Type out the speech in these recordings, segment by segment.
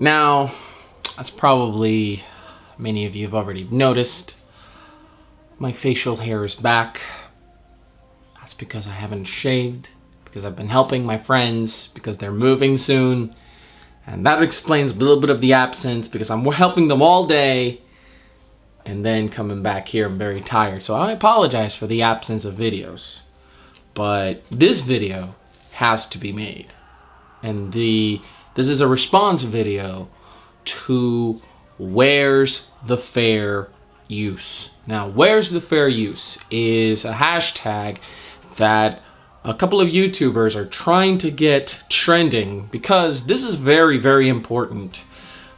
Now, as probably many of you have already noticed, my facial hair is back. That's because I haven't shaved, because I've been helping my friends, because they're moving soon. And that explains a little bit of the absence, because I'm helping them all day and then coming back here, I'm very tired. So I apologize for the absence of videos. But this video has to be made. And this is a response video to where's the fair use. Now, where's the fair use is a hashtag that a couple of YouTubers are trying to get trending, because this is very, very important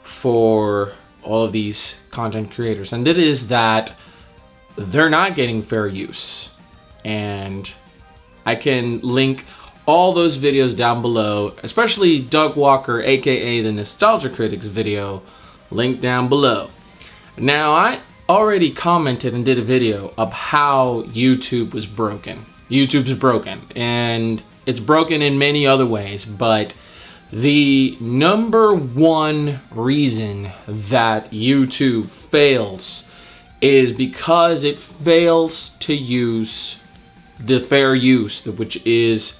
for all of these content creators. And it is that they're not getting fair use. And I can link all those videos down below, especially Doug Walker, aka the Nostalgia Critics video, linked down below. Now, I already commented and did a video of how YouTube was broken. YouTube's broken, and it's broken in many other ways, but the number one reason that YouTube fails is because it fails to use the fair use, which is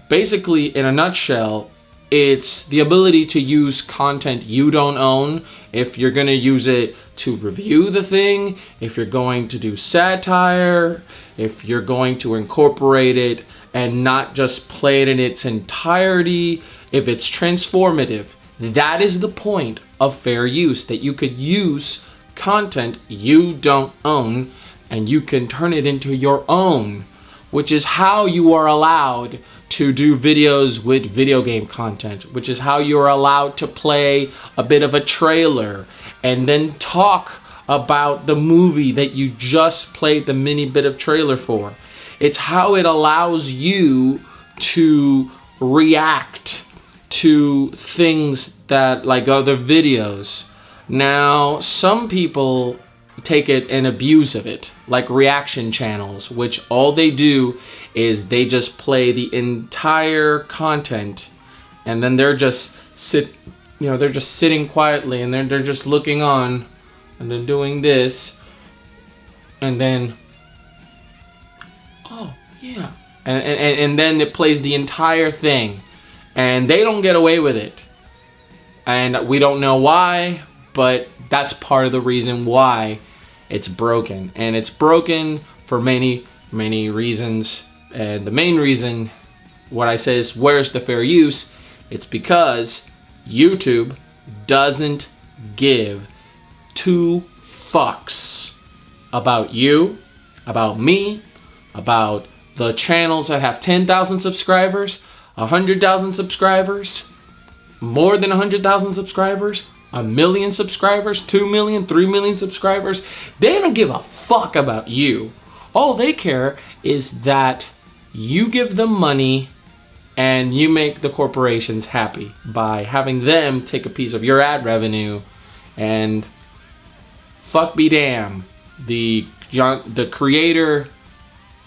basically, in a nutshell, it's the ability to use content you don't own. If you're going to use it to review the thing, if you're going to do satire, if you're going to incorporate it and not just play it in its entirety, if it's transformative, that is the point of fair use, that you could use content you don't own and you can turn it into your own, which is how you are allowed to do videos with video game content, which is how you're allowed to play a bit of a trailer and then talk about the movie that you just played the mini bit of trailer for. It's how it allows you to react to things that, like other videos. Now, some people take it and abuse of it, like reaction channels, which all they do is they just play the entire content and then they're just they're just sitting quietly and they're just looking on and then doing this and then oh yeah, and then it plays the entire thing and they don't get away with it, and we don't know why, but that's part of the reason why it's broken. And it's broken for many, many reasons. And the main reason, what I say is, where's the fair use? It's because YouTube doesn't give two fucks about you, about me, about the channels that have 10,000 subscribers, 100,000 subscribers, more than 100,000 subscribers, 1 million subscribers, 2 million, 3 million subscribers. They don't give a fuck about you. All they care is that you give them money and you make the corporations happy by having them take a piece of your ad revenue, and fuck be damn, the creator,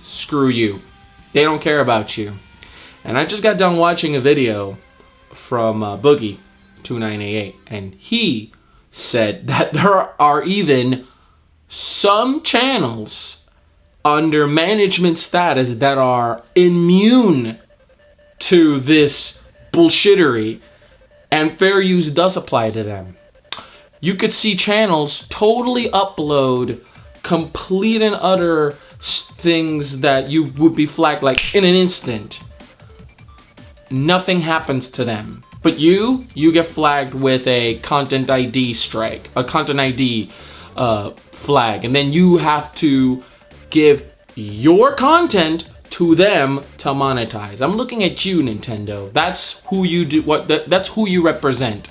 screw you. They don't care about you. And I just got done watching a video from Boogie2988, and he said that there are even some channels under management status that are immune to this bullshittery, and fair use does apply to them. You could see channels totally upload complete and utter things that you would be flagged like in an instant. Nothing happens to them. But you get flagged with a content ID strike, a content ID flag, and then you have to give your content to them to monetize. I'm looking at you, Nintendo. That's who you do. That's who you represent.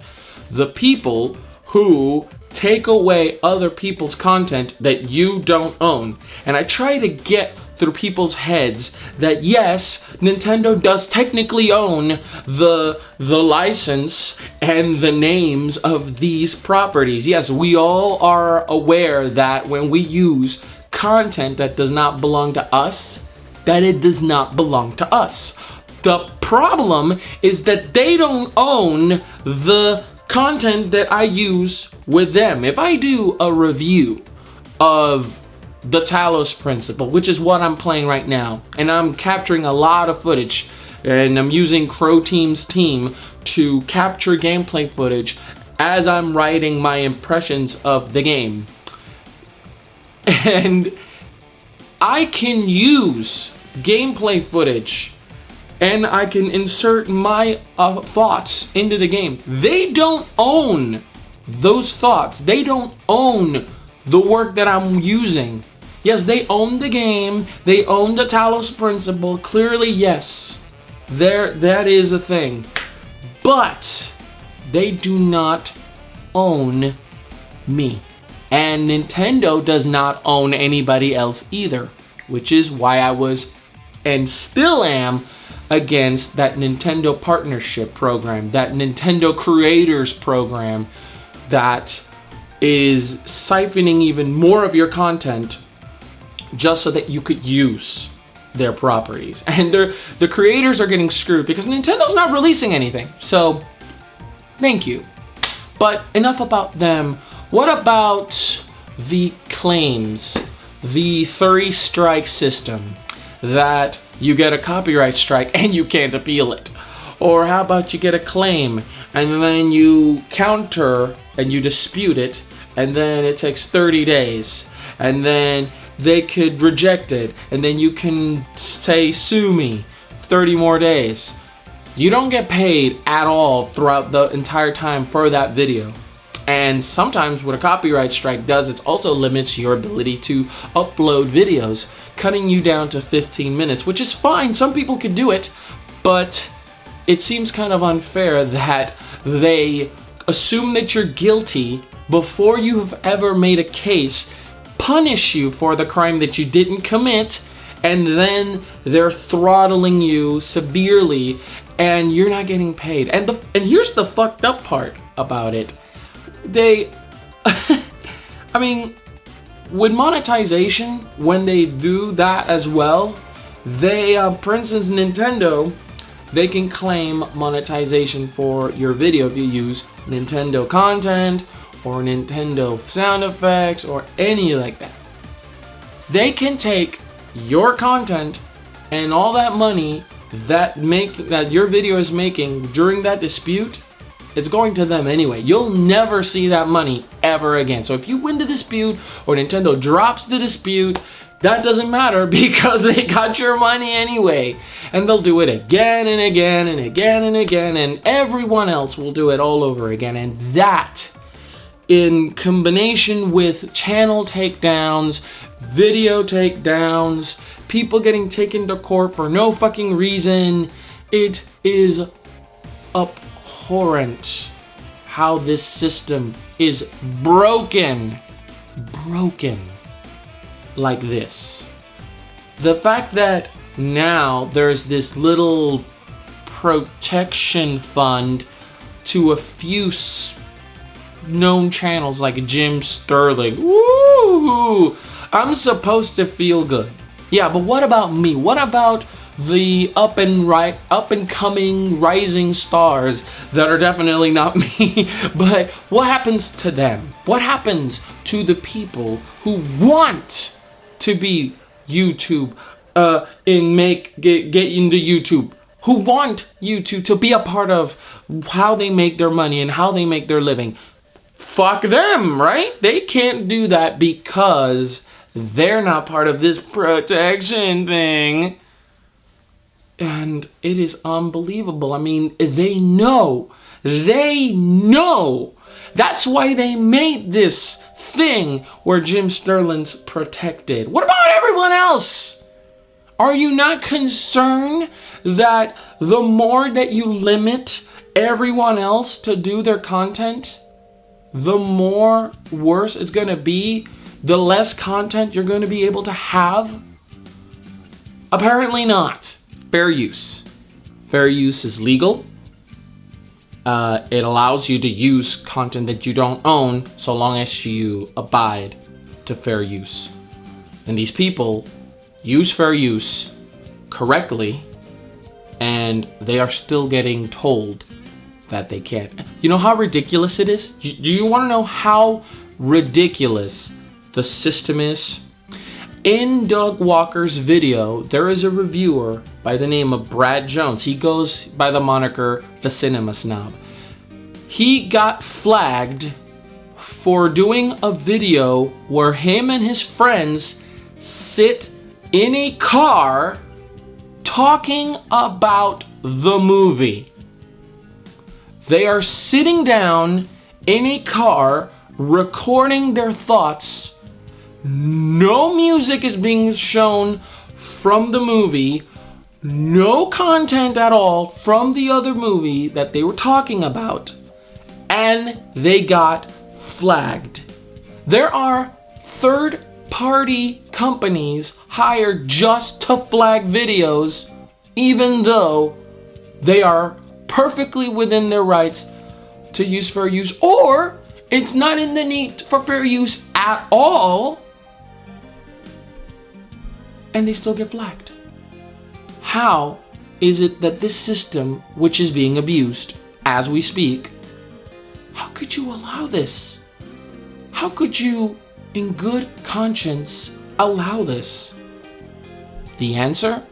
The people who take away other people's content that you don't own. And I try to get through people's heads that yes, Nintendo does technically own the license and the names of these properties. Yes, we all are aware that when we use content that does not belong to us, that it does not belong to us. The problem is that they don't own the content that I use with them. If I do a review of the Talos Principle, which is what I'm playing right now, and I'm capturing a lot of footage, and I'm using Crow Team's team to capture gameplay footage as I'm writing my impressions of the game. And I can use gameplay footage and I can insert my thoughts into the game. They don't own those thoughts. They don't own the work that I'm using. Yes, they own the game. They own the Talos Principle. Clearly, yes, that is a thing. But they do not own me. And Nintendo does not own anybody else either, which is why I was and still am against that Nintendo partnership program, that Nintendo creators program that is siphoning even more of your content just so that you could use their properties. And the creators are getting screwed because Nintendo's not releasing anything. So, thank you. But enough about them. What about the claims, the 3-strike system, that you get a copyright strike and you can't appeal it? Or how about you get a claim and then you counter and you dispute it, and then it takes 30 days, and then they could reject it, and then you can say sue me 30 more days. You don't get paid at all throughout the entire time for that video. And sometimes what a copyright strike does, it also limits your ability to upload videos, cutting you down to 15 minutes, which is fine. Some people could do it, but it seems kind of unfair that they assume that you're guilty before you have ever made a case, punish you for the crime that you didn't commit, and then they're throttling you severely and you're not getting paid. And here's the fucked up part about it. They, I mean, with monetization, when they do that as well, they, for instance, Nintendo, they can claim monetization for your video if you use Nintendo content or Nintendo sound effects or any like that. They can take your content and all that money that your video is making during that dispute, it's going to them anyway. You'll never see that money ever again. So if you win the dispute or Nintendo drops the dispute, that doesn't matter because they got your money anyway. And they'll do it again and again and again and again, and everyone else will do it all over again. And that, in combination with channel takedowns, video takedowns, people getting taken to court for no fucking reason, it is abhorrent how this system is broken like this. The fact that now there's this little protection fund to a few known channels like Jim Sterling. Woo! I'm supposed to feel good. Yeah, but what about me? What about the up and coming rising stars that are definitely not me? But what happens to them? What happens to the people who want to be YouTube get into YouTube, who want YouTube to be a part of how they make their money and how they make their living? Fuck them, right? They can't do that because they're not part of this protection thing. And it is unbelievable. I mean, they know. That's why they made this thing where Jim Sterling's protected. What about everyone else? Are you not concerned that the more that you limit everyone else to do their content, the more worse it's going to be, the less content you're going to be able to have? Apparently not. Fair use. Fair use is legal. It allows you to use content that you don't own so long as you abide to fair use. And these people use fair use correctly, and they are still getting told that they can't. You know how ridiculous it is? Do you want to know how ridiculous the system is? In Doug Walker's video, there is a reviewer by the name of Brad Jones. He goes by the moniker The Cinema Snob. He got flagged for doing a video where him and his friends sit in a car talking about the movie. They are sitting down in a car recording their thoughts. No music is being shown from the movie. No content at all from the other movie that they were talking about. And they got flagged. There are third-party companies hired just to flag videos, even though they are perfectly within their rights to use fair use, or it's not in the need for fair use at all, and they still get flagged. How is it that this system, which is being abused as we speak, how could you allow this? How could you, in good conscience, allow this? The answer?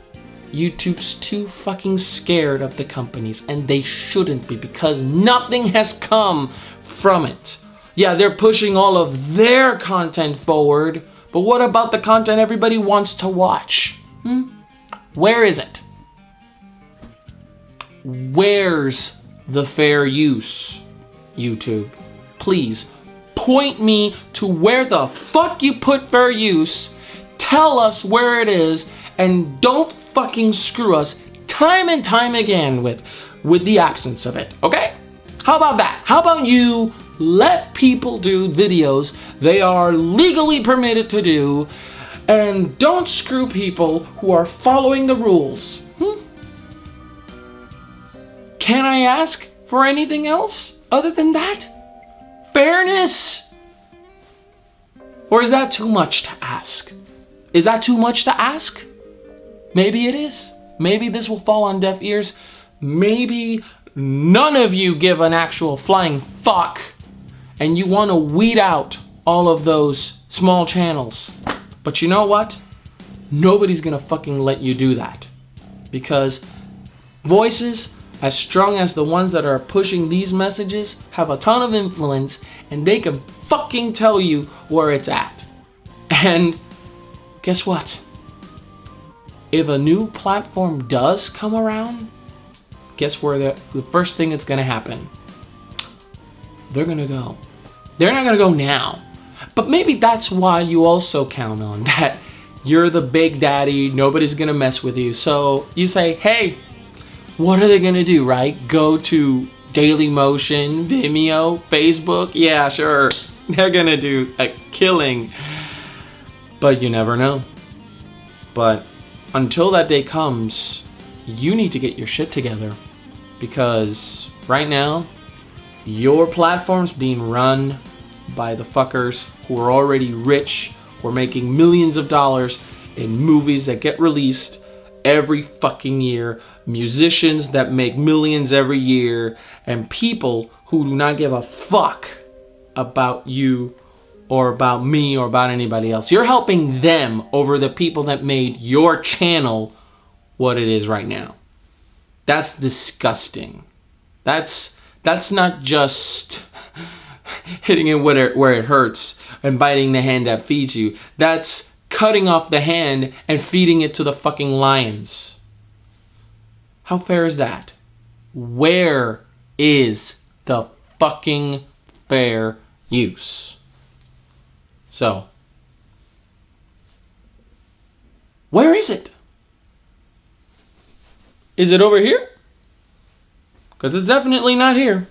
YouTube's too fucking scared of the companies, and they shouldn't be, because nothing has come from it. Yeah, they're pushing all of their content forward, but what about the content everybody wants to watch? Where is it? Where's the fair use, YouTube? Please, point me to where the fuck you put fair use, tell us where it is, and don't fucking screw us time and time again with the absence of it, okay? How about that? How about you let people do videos they are legally permitted to do, and don't screw people who are following the rules? Can I ask for anything else other than that? Fairness? Or is that too much to ask? Is that too much to ask? Maybe it is. Maybe this will fall on deaf ears. Maybe none of you give an actual flying fuck and you want to weed out all of those small channels. But you know what? Nobody's gonna fucking let you do that, because voices as strong as the ones that are pushing these messages have a ton of influence, and they can fucking tell you where it's at. And guess what? If a new platform does come around, guess where the first thing that's gonna happen? They're gonna go. They're not gonna go now. But maybe that's why you also count on that you're the big daddy, nobody's gonna mess with you. So you say, hey, what are they gonna do, right? Go to Dailymotion, Vimeo, Facebook? Yeah, sure. They're gonna do a killing. But you never know. But until that day comes, you need to get your shit together, because right now, your platform's being run by the fuckers who are already rich, who are making millions of dollars in movies that get released every fucking year, musicians that make millions every year, and people who do not give a fuck about you or about me or about anybody else. You're helping them over the people that made your channel what it is right now. That's disgusting. That's not just hitting it where it hurts and biting the hand that feeds you. That's cutting off the hand and feeding it to the fucking lions. How fair is that? Where is the fucking fair use? So, where is it? Is it over here? Because it's definitely not here.